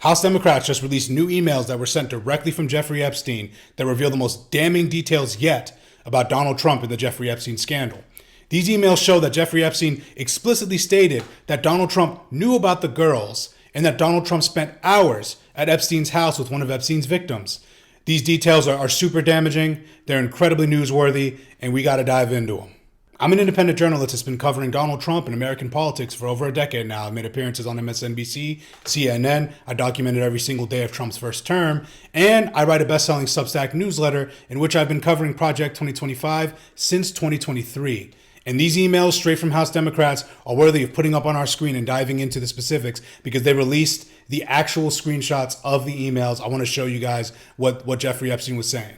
House Democrats just released new emails that were sent directly from Jeffrey Epstein that reveal the most damning details yet about Donald Trump and the Jeffrey Epstein scandal. These emails show that Jeffrey Epstein explicitly stated that Donald Trump knew about the girls and that Donald Trump spent hours at Epstein's house with one of Epstein's victims. These details are super damaging, they're incredibly newsworthy, and we got to dive into them. I'm an independent journalist that's been covering Donald Trump and American politics for over a decade now. I've made appearances on MSNBC, CNN. I documented every single day of Trump's first term. And I write a best-selling Substack newsletter in which I've been covering Project 2025 since 2023. And these emails straight from House Democrats are worthy of putting up on our screen and diving into the specifics because they released the actual screenshots of the emails. I want to show you guys what Jeffrey Epstein was saying.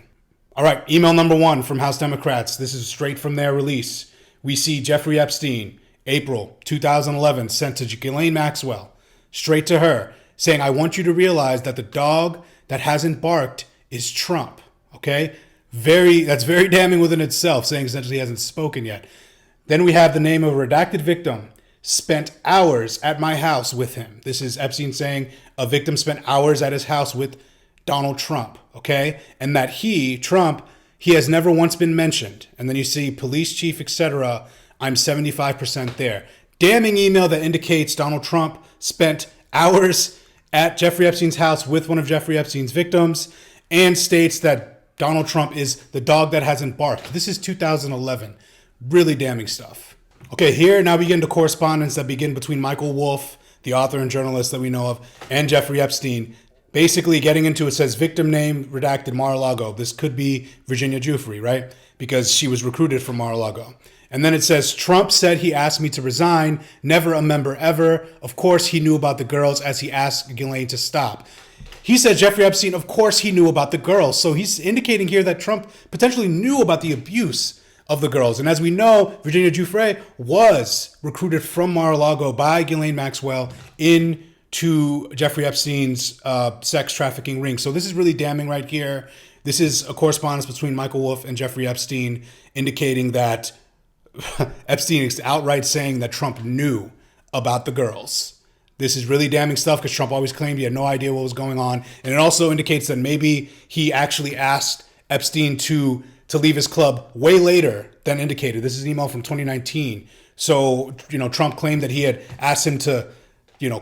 All right, email number 1 from House Democrats. This is straight from their release. We see Jeffrey Epstein, April 2011, sent to Ghislaine Maxwell, straight to her, saying, I want you to realize that the dog that hasn't barked is Trump, okay? That's very damning within itself, saying essentially he hasn't spoken yet. Then we have the name of a redacted victim, spent hours at my house with him. This is Epstein saying a victim spent hours at his house with Donald Trump, okay? And that Trump, he has never once been mentioned. And then you see police chief, etc. I'm 75% there. Damning email that indicates Donald Trump spent hours at Jeffrey Epstein's house with one of Jeffrey Epstein's victims and states that Donald Trump is the dog that hasn't barked. This is 2011. Really damning stuff. Okay, here now we get into correspondence that begin between Michael Wolff, the author and journalist that we know of, and Jeffrey Epstein. Basically getting into it says victim name redacted Mar-a-Lago. This could be Virginia Giuffre, right? Because she was recruited from Mar-a-Lago. And then it says Trump said he asked me to resign, never a member ever. Of course he knew about the girls as he asked Ghislaine to stop. He said Jeffrey Epstein, of course he knew about the girls. So he's indicating here that Trump potentially knew about the abuse of the girls. And as we know, Virginia Giuffre was recruited from Mar-a-Lago by Ghislaine Maxwell into Jeffrey Epstein's sex trafficking ring. So this is really damning right here. This is a correspondence between Michael Wolff and Jeffrey Epstein indicating that Epstein is outright saying that Trump knew about the girls. This is really damning stuff because Trump always claimed he had no idea what was going on. And it also indicates that maybe he actually asked Epstein to leave his club way later than indicated. This is an email from 2019. So, Trump claimed that he had asked him to,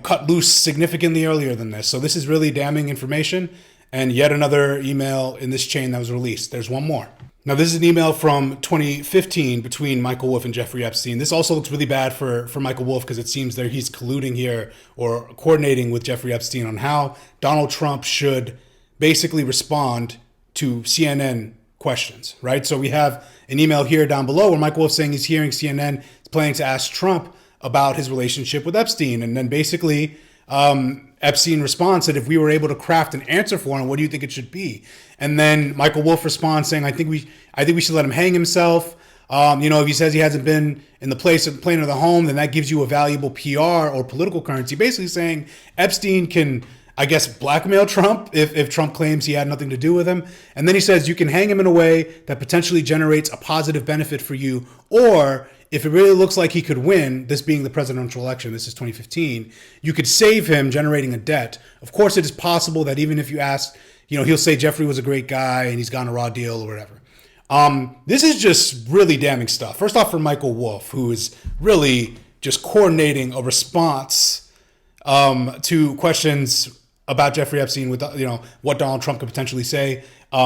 cut loose significantly earlier than this. So this is really damning information. And yet another email in this chain that was released. There's one more. Now, this is an email from 2015 between Michael Wolff and Jeffrey Epstein. This also looks really bad for Michael Wolff because it seems that he's colluding here or coordinating with Jeffrey Epstein on how Donald Trump should basically respond to CNN questions, right? So we have an email here down below where Michael Wolff saying he's hearing CNN is planning to ask Trump about his relationship with Epstein. And then basically Epstein responds that if we were able to craft an answer for him, what do you think it should be? And then Michael Wolff responds saying, I think we should let him hang himself. If he says he hasn't been in the plane or the home, then that gives you a valuable PR or political currency. Basically saying Epstein can, I guess, blackmail Trump if Trump claims he had nothing to do with him. And then he says you can hang him in a way that potentially generates a positive benefit for you. Or if it really looks like he could win, this being the presidential election, this is 2015, you could save him generating a debt. Of course, it is possible that even if you ask, he'll say Jeffrey was a great guy and he's gotten a raw deal or whatever. This is just really damning stuff. First off, for Michael Wolff, who is really just coordinating a response to questions about Jeffrey Epstein with what Donald Trump could potentially say.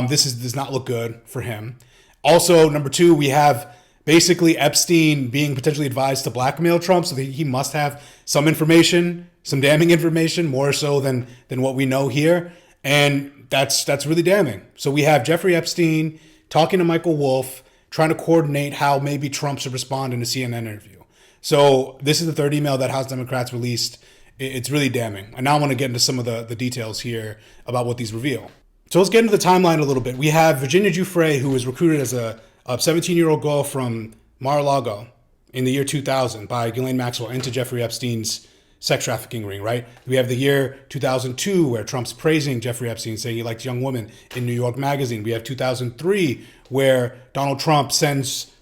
This does not look good for him. Also, number 2, we have basically Epstein being potentially advised to blackmail Trump, so that he must have some information, some damning information, more so than what we know here, and that's really damning. So we have Jeffrey Epstein talking to Michael Wolff, trying to coordinate how maybe Trump should respond in a CNN interview. So this is the third email that House Democrats released. It's really damning. And now I want to get into some of the details here about what these reveal. So let's get into the timeline a little bit. We have Virginia Giuffre, who was recruited as a 17-year-old girl from Mar-a-Lago in the year 2000 by Ghislaine Maxwell into Jeffrey Epstein's sex trafficking ring, right? We have the year 2002 where Trump's praising Jeffrey Epstein, saying he likes young women in New York Magazine. We have 2003 where Donald Trump sends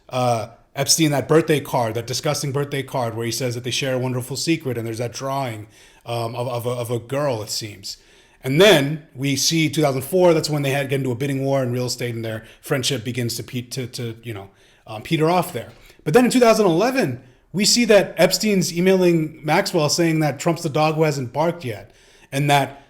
Epstein that birthday card, that disgusting birthday card where he says that they share a wonderful secret, and there's that drawing of a girl, it seems. And then we see 2004. That's when they get into a bidding war in real estate, and their friendship begins to peter off there. But then in 2011, we see that Epstein's emailing Maxwell saying that Trump's the dog who hasn't barked yet, and that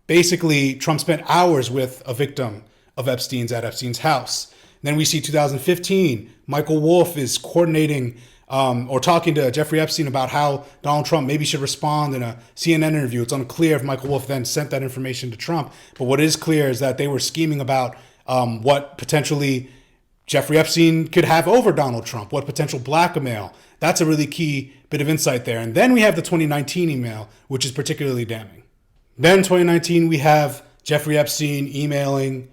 basically Trump spent hours with a victim of Epstein's at Epstein's house. Then we see 2015, Michael Wolff is coordinating or talking to Jeffrey Epstein about how Donald Trump maybe should respond in a CNN interview. It's unclear if Michael Wolff then sent that information to Trump. But what is clear is that they were scheming about what potentially Jeffrey Epstein could have over Donald Trump, what potential blackmail. That's a really key bit of insight there. And then we have the 2019 email, which is particularly damning. Then 2019, we have Jeffrey Epstein emailing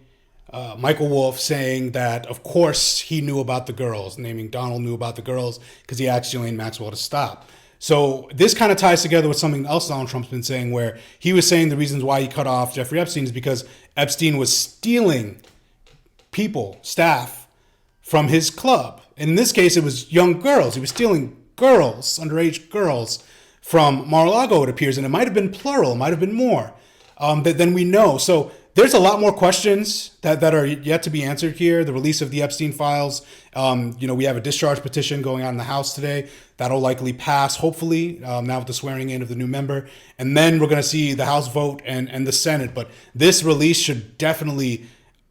Michael Wolff saying that, of course, he knew about the girls, naming Donald knew about the girls because he asked Ghislaine Maxwell to stop. So this kind of ties together with something else Donald Trump's been saying, where he was saying the reasons why he cut off Jeffrey Epstein is because Epstein was stealing people, staff, from his club. In this case, it was young girls. He was stealing girls, underage girls, from Mar-a-Lago, it appears. And it might have been plural, it might have been more than we know. So there's a lot more questions that are yet to be answered here. The release of the Epstein files. We have a discharge petition going on in the House today. That'll likely pass, hopefully, now with the swearing in of the new member. And then we're going to see the House vote and the Senate. But this release should definitely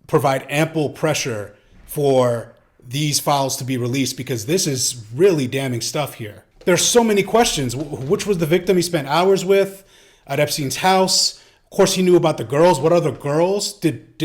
provide ample pressure for these files to be released, because this is really damning stuff here. There's so many questions. Which was the victim he spent hours with at Epstein's house? Of course, he knew about the girls. What other girls did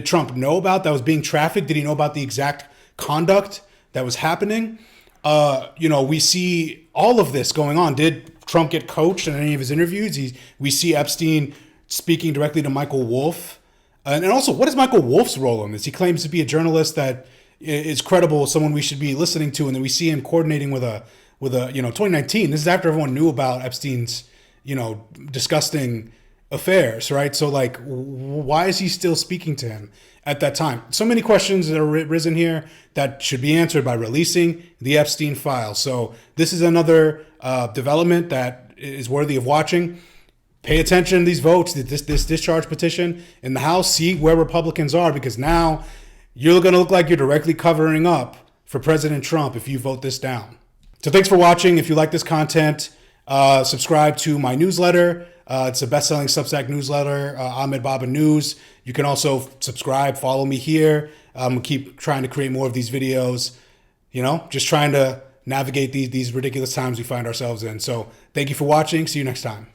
Trump know about that was being trafficked? Did he know about the exact conduct that was happening? We see all of this going on. Did Trump get coached in any of his interviews? We see Epstein speaking directly to Michael Wolff. And also, what is Michael Wolff's role in this? He claims to be a journalist that is credible, someone we should be listening to, and then we see him coordinating with a 2019. This is after everyone knew about Epstein's disgusting affairs, right? So why is he still speaking to him at that time? So many questions that are risen here that should be answered by releasing the Epstein files. So this is another development that is worthy of watching. Pay attention to these votes, this discharge petition in the House. See where Republicans are, because now you're going to look like you're directly covering up for President Trump if you vote this down. So thanks for watching. If you like this content, subscribe to my newsletter. It's a best-selling Substack newsletter, Ahmed Baba News. You can also subscribe, follow me here. Keep trying to create more of these videos, just trying to navigate these ridiculous times we find ourselves in. So thank you for watching. See you next time.